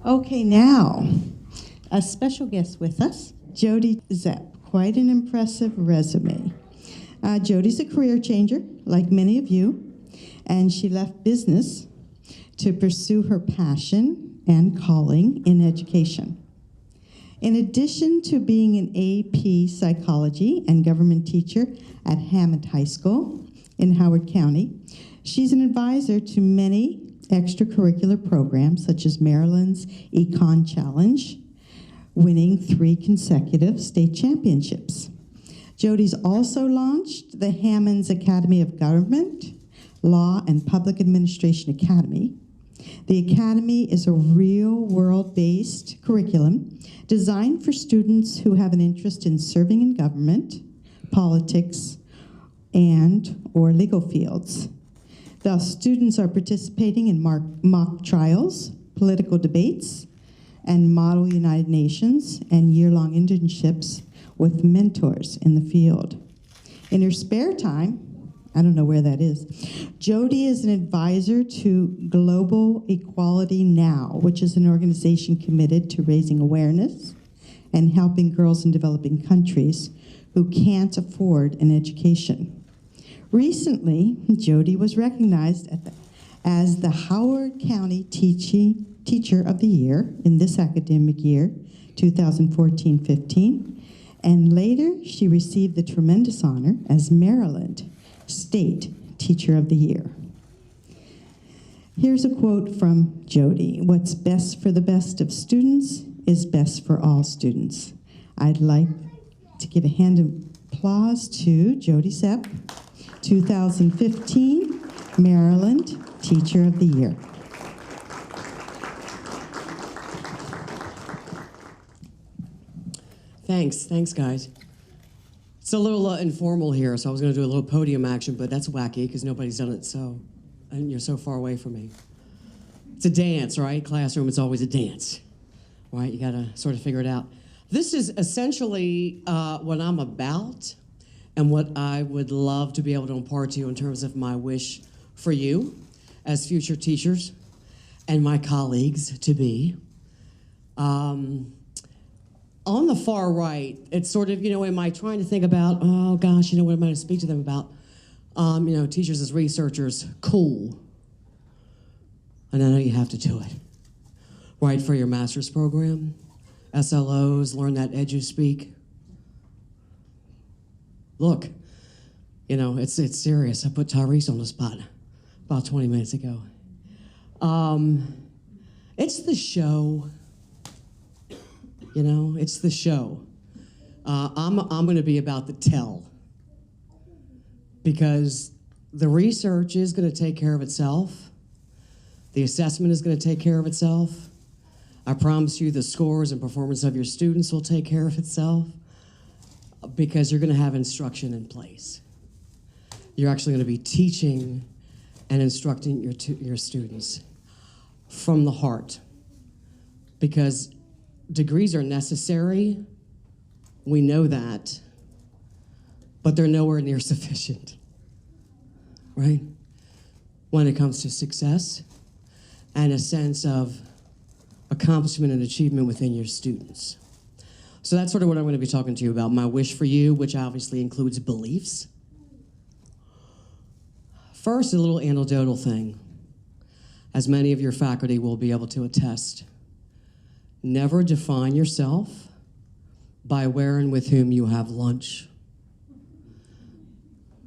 Okay, now, a special guest with us, Jody Zepp. Quite an impressive resume. Jody's a career changer, like many of you, and she left business to pursue her passion and calling in education. In addition to being an AP psychology and government teacher at Hammond High School in Howard County, she's an advisor to many extracurricular programs such as Maryland's Econ Challenge, winning 3 consecutive state championships. Jody's also launched the Hammond's Academy of Government, Law, and Public Administration Academy. The Academy is a real-world-based curriculum designed for students who have an interest in serving in government, politics, and/or legal fields. The students are participating in mock trials, political debates, and Model United Nations and year-long internships with mentors in the field. In her spare time, I don't know where that is, Jody is an advisor to Global Equality Now, which is an organization committed to raising awareness and helping girls in developing countries who can't afford an education. Recently, Jody was recognized as the Howard County Teacher of the Year in this academic year, 2014-15, and later she received the tremendous honor as Maryland State Teacher of the Year. Here's a quote from Jody: "What's best for the best of students is best for all students." I'd like to give a hand of applause to Jody Zepp, 2015 Maryland Teacher of the Year. Thanks guys. It's a little informal here, so I was going to do a little podium action, but that's wacky because nobody's done it, and you're so far away from me. It's a dance, right? Classroom, it's always a dance, right? You got to sort of figure it out. This is essentially what I'm about and what I would love to be able to impart to you in terms of my wish for you as future teachers and my colleagues to be. On the far right, it's sort of, am I trying to think about, oh gosh, what am I going to speak to them about? Teachers as researchers, cool. And I know you have to do it, right, for your master's program, SLOs, learn that edu-speak. Look, it's serious. I put Tyrese on the spot about 20 minutes ago. It's the show. It's the show. I'm going to be about the tell, because the research is going to take care of itself. The assessment is going to take care of itself. I promise you the scores and performance of your students will take care of itself, because you're going to have instruction in place. You're actually going to be teaching and instructing your students from the heart, because degrees are necessary, we know that, but they're nowhere near sufficient, right? When it comes to success and a sense of accomplishment and achievement within your students. So that's sort of what I'm going to be talking to you about, my wish for you, which obviously includes beliefs. First, a little anecdotal thing, as many of your faculty will be able to attest. Never define yourself by where and with whom you have lunch.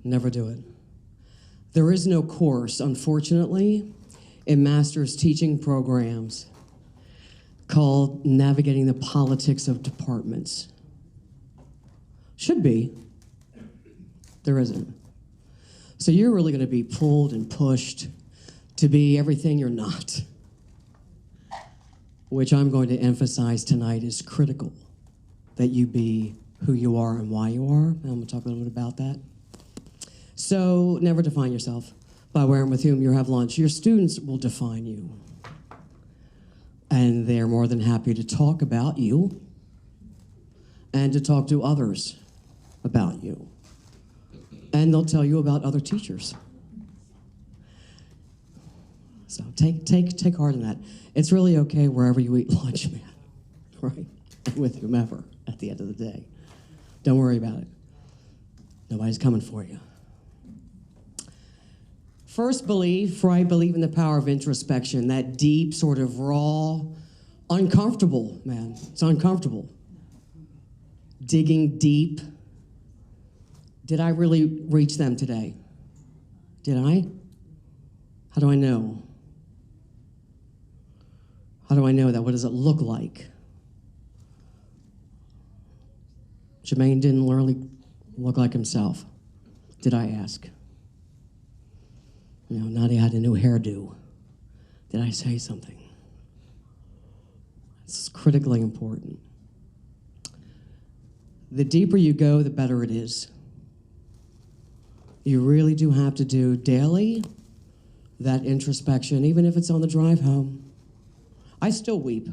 Never do it. There is no course, unfortunately, in master's teaching programs called Navigating the Politics of Departments. Should be. There isn't. So you're really going to be pulled and pushed to be everything you're not, which I'm going to emphasize tonight is critical, that you be who you are and why you are. And I'm going to talk a little bit about that. So never define yourself by where and with whom you have lunch. Your students will define you. And they're more than happy to talk about you and to talk to others about you. And they'll tell you about other teachers. So take heart in that. It's really okay wherever you eat lunch, man, right? With whomever at the end of the day. Don't worry about it. Nobody's coming for you. First belief, right? Believe in the power of introspection, that deep, sort of raw, uncomfortable, man. It's uncomfortable. Digging deep. Did I really reach them today? Did I? How do I know? How do I know that? What does it look like? Jermaine didn't really look like himself. Did I ask? You know, Nadia had a new hairdo. Did I say something? It's critically important. The deeper you go, the better it is. You really do have to do daily that introspection, even if it's on the drive home. I still weep.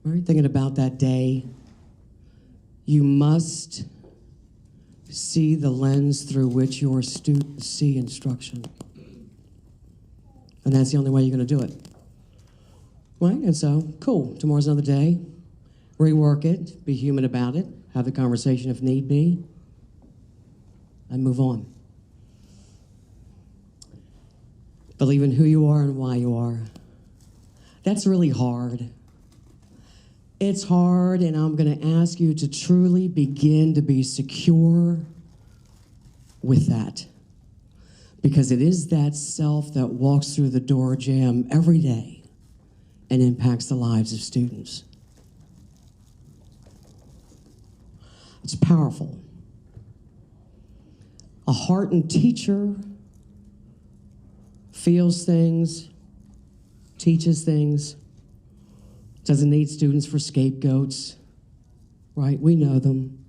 Right? Thinking about that day. You must see the lens through which your students see instruction. And that's the only way you're going to do it. Right? And so, cool. Tomorrow's another day. Rework it. Be human about it. Have the conversation if need be. And move on. Believe in who you are and why you are. That's really hard. It's hard, and I'm going to ask you to truly begin to be secure with that. Because it is that self that walks through the door jamb every day and impacts the lives of students. It's powerful. A heartened teacher feels things, teaches things, doesn't need students for scapegoats, right? We know them.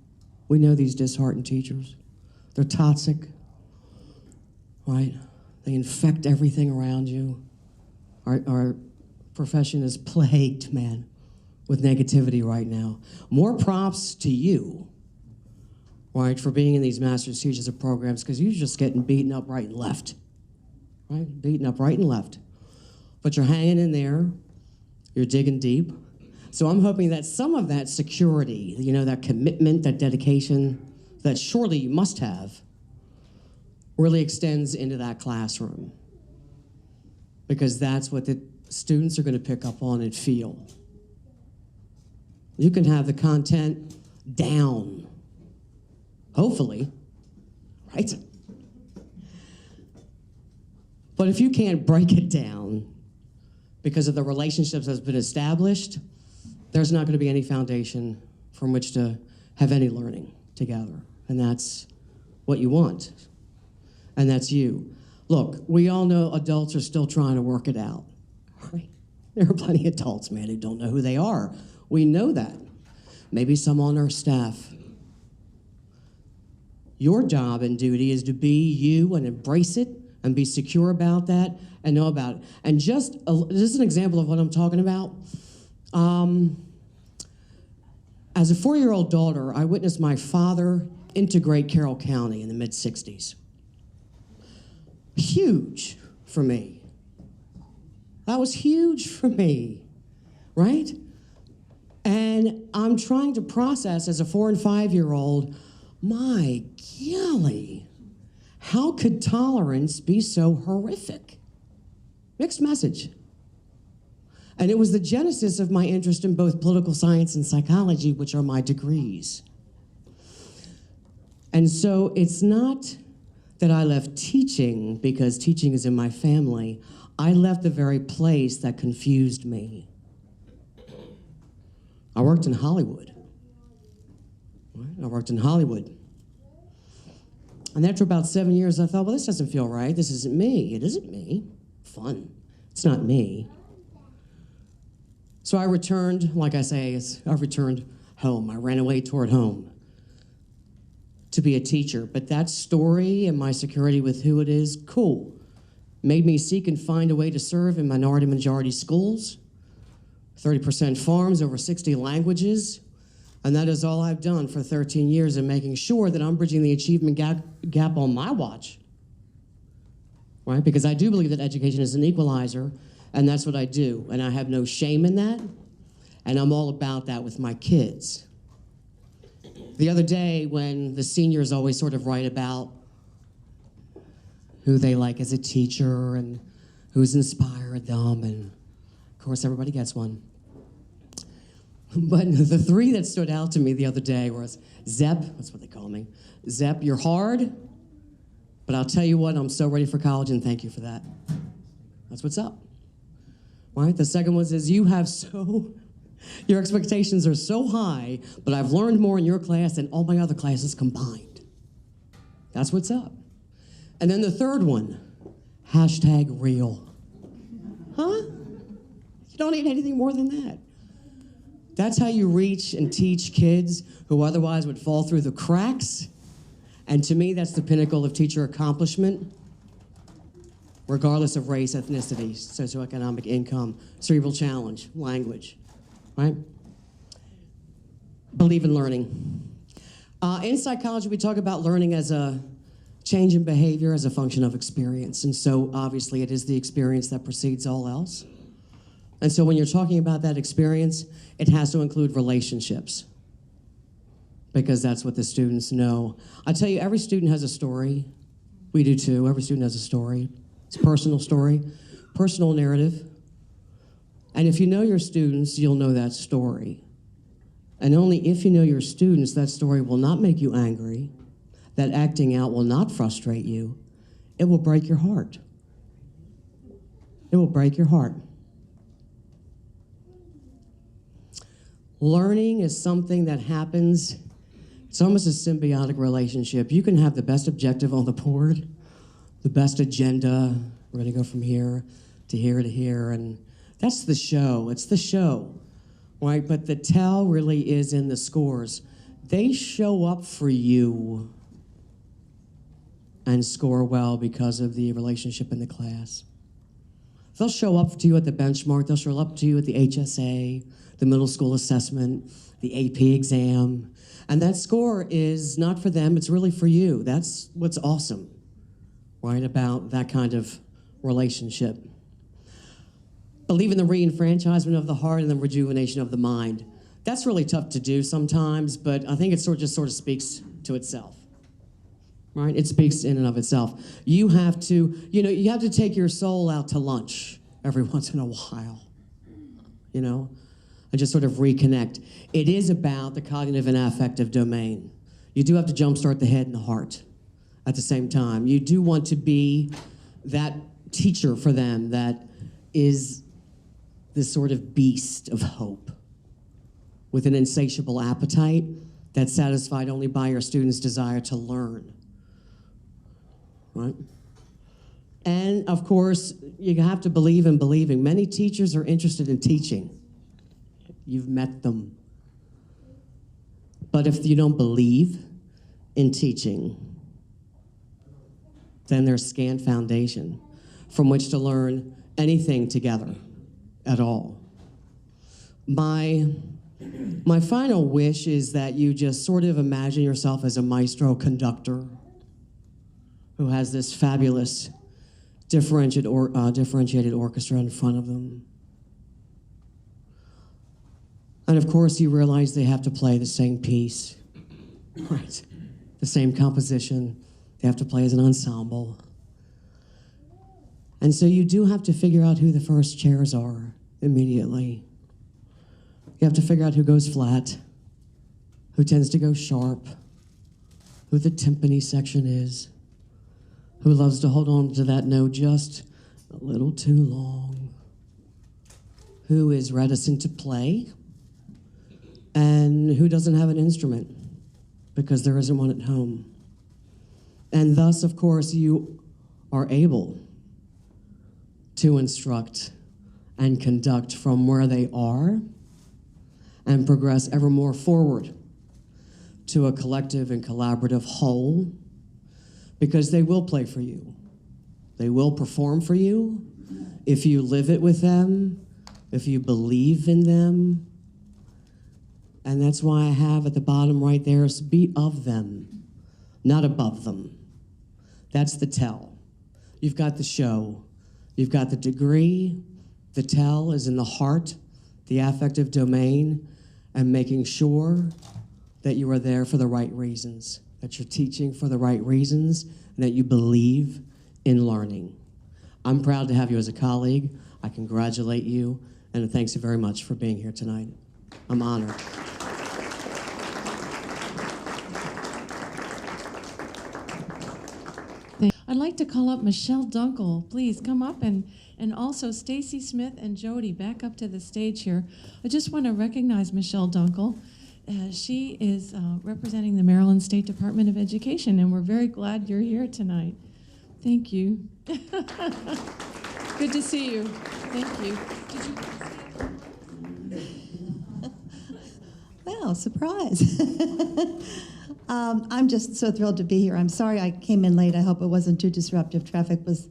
We know these disheartened teachers. They're toxic, right? They infect everything around you. Our profession is plagued, man, with negativity right now. More props to you, right, for being in these master's teachers programs, because you're just getting beaten up right and left, right? Beaten up right and left. But you're hanging in there. You're digging deep. So I'm hoping that some of that security, you know, that commitment, that dedication, that surely you must have, really extends into that classroom. Because that's what the students are going to pick up on and feel. You can have the content down, hopefully, right? But if you can't break it down because of the relationships that's been established, there's not going to be any foundation from which to have any learning together. And that's what you want. And that's you. Look, we all know adults are still trying to work it out. Right? There are plenty of adults, man, who don't know who they are. We know that. Maybe some on our staff. Your job and duty is to be you and embrace it and be secure about that and know about it. And just an example of what I'm talking about. As a 4-year-old daughter, I witnessed my father integrate Carroll County in the mid-'60s. Huge for me. That was huge for me, right? And I'm trying to process as a 4- and 5-year-old, my golly, how could tolerance be so horrific? Mixed message. And it was the genesis of my interest in both political science and psychology, which are my degrees. And so it's not that I left teaching because teaching is in my family. I left the very place that confused me. I worked in Hollywood. I worked in Hollywood. And after about 7 years, I thought, well, this doesn't feel right. This isn't me. It isn't me. Fun. It's not me. So I returned, like I say, I returned home. I ran away toward home to be a teacher. But that story and my security with who it is, cool. Made me seek and find a way to serve in minority-majority schools, 30% farms, over 60 languages. And that is all I've done for 13 years in making sure that I'm bridging the achievement gap on my watch. right? Because I do believe that education is an equalizer, and that's what I do. And I have no shame in that, and I'm all about that with my kids. The other day, when the seniors always sort of write about who they like as a teacher and who's inspired them, and of course everybody gets one. But the three that stood out to me the other day was Zepp, that's what they call me. Zepp, you're hard, but I'll tell you what, I'm so ready for college, and thank you for that. That's what's up, right? The second one is your expectations are so high, but I've learned more in your class than all my other classes combined. That's what's up. And then the third one, #real. Huh? You don't need anything more than that. That's how you reach and teach kids who otherwise would fall through the cracks. And to me, that's the pinnacle of teacher accomplishment, regardless of race, ethnicity, socioeconomic income, cerebral challenge, language, right? Believe in learning. In psychology, we talk about learning as a change in behavior as a function of experience. And so obviously it is the experience that precedes all else. And so when you're talking about that experience, it has to include relationships, because that's what the students know. I tell you, every student has a story. We do too. Every student has a story. It's a personal story, personal narrative. And if you know your students, you'll know that story. And only if you know your students, that story will not make you angry. That acting out will not frustrate you. It will break your heart. It will break your heart. Learning is something that happens, it's almost a symbiotic relationship. You can have the best objective on the board, the best agenda. We're going to go from here to here to here, and that's the show. It's the show, right? But the tell really is in the scores. They show up for you and score well because of the relationship in the class. They'll show up to you at the benchmark. They'll show up to you at the HSA, the middle school assessment, the AP exam. And that score is not for them, it's really for you. That's what's awesome, right, about that kind of relationship. Believe in the re-enfranchisement of the heart and the rejuvenation of the mind. That's really tough to do sometimes, but I think it just sort of speaks to itself. Right? It speaks in and of itself. You have to take your soul out to lunch every once in a while, and just sort of reconnect. It is about the cognitive and affective domain. You do have to jumpstart the head and the heart at the same time. You do want to be that teacher for them that is this sort of beast of hope with an insatiable appetite that's satisfied only by your students' desire to learn. Right? And of course, you have to believe in believing. Many teachers are interested in teaching. You've met them. But if you don't believe in teaching, then there's scant foundation from which to learn anything together at all. My final wish is that you just sort of imagine yourself as a maestro conductor who has this fabulous differentiated orchestra in front of them. And of course, you realize they have to play the same piece, right? The same composition. They have to play as an ensemble. And so you do have to figure out who the first chairs are immediately. You have to figure out who goes flat, who tends to go sharp, who the timpani section is, who loves to hold on to that note just a little too long, who is reticent to play, and who doesn't have an instrument because there isn't one at home. And thus, of course, you are able to instruct and conduct from where they are and progress ever more forward to a collective and collaborative whole, because they will play for you. They will perform for you if you live it with them, if you believe in them. And that's why I have at the bottom right there, be of them, not above them. That's the tell. You've got the show. You've got the degree. The tell is in the heart, the affective domain, and making sure that you are there for the right reasons, that you're teaching for the right reasons, and that you believe in learning. I'm proud to have you as a colleague. I congratulate you, and thanks you very much for being here tonight. I'm honored. I'd like to call up Michelle Dunkel. Please come up, and also Stacy Smith and Jody back up to the stage here. I just want to recognize Michelle Dunkel. She is representing the Maryland State Department of Education, and we're very glad you're here tonight. Thank you. Good to see you. Thank you. Did you? Well, surprise. I'm just so thrilled to be here. I'm sorry I came in late. I hope it wasn't too disruptive. Traffic was,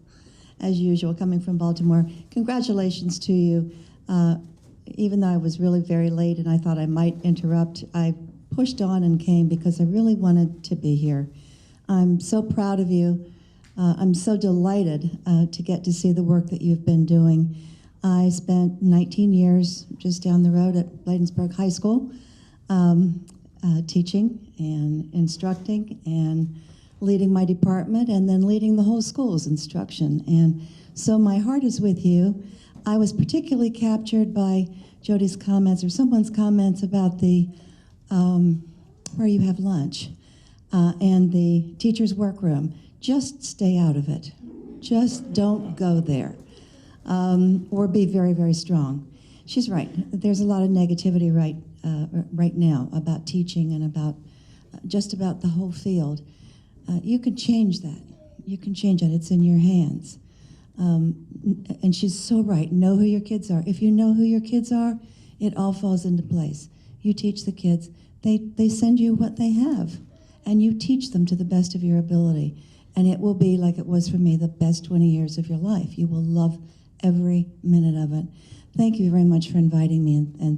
as usual, coming from Baltimore. Congratulations to you. Even though I was really very late and I thought I might interrupt, I pushed on and came because I really wanted to be here. I'm so proud of you. I'm so delighted to get to see the work that you've been doing. I spent 19 years just down the road at Bladensburg High School, teaching and instructing and leading my department and then leading the whole school's instruction. And so my heart is with you. I was particularly captured by Jody's comments or someone's comments about the where you have lunch and the teacher's workroom. Just stay out of it. Just don't go there. Or be very, very strong. She's right. There's a lot of negativity right now about teaching and about just about the whole field. You can change that. You can change that. It's in your hands. And she's so right. Know who your kids are. If you know who your kids are, it all falls into place. You teach the kids. They send you what they have, and you teach them to the best of your ability. And it will be, like it was for me, the best 20 years of your life. You will love every minute of it. Thank you very much for inviting me, and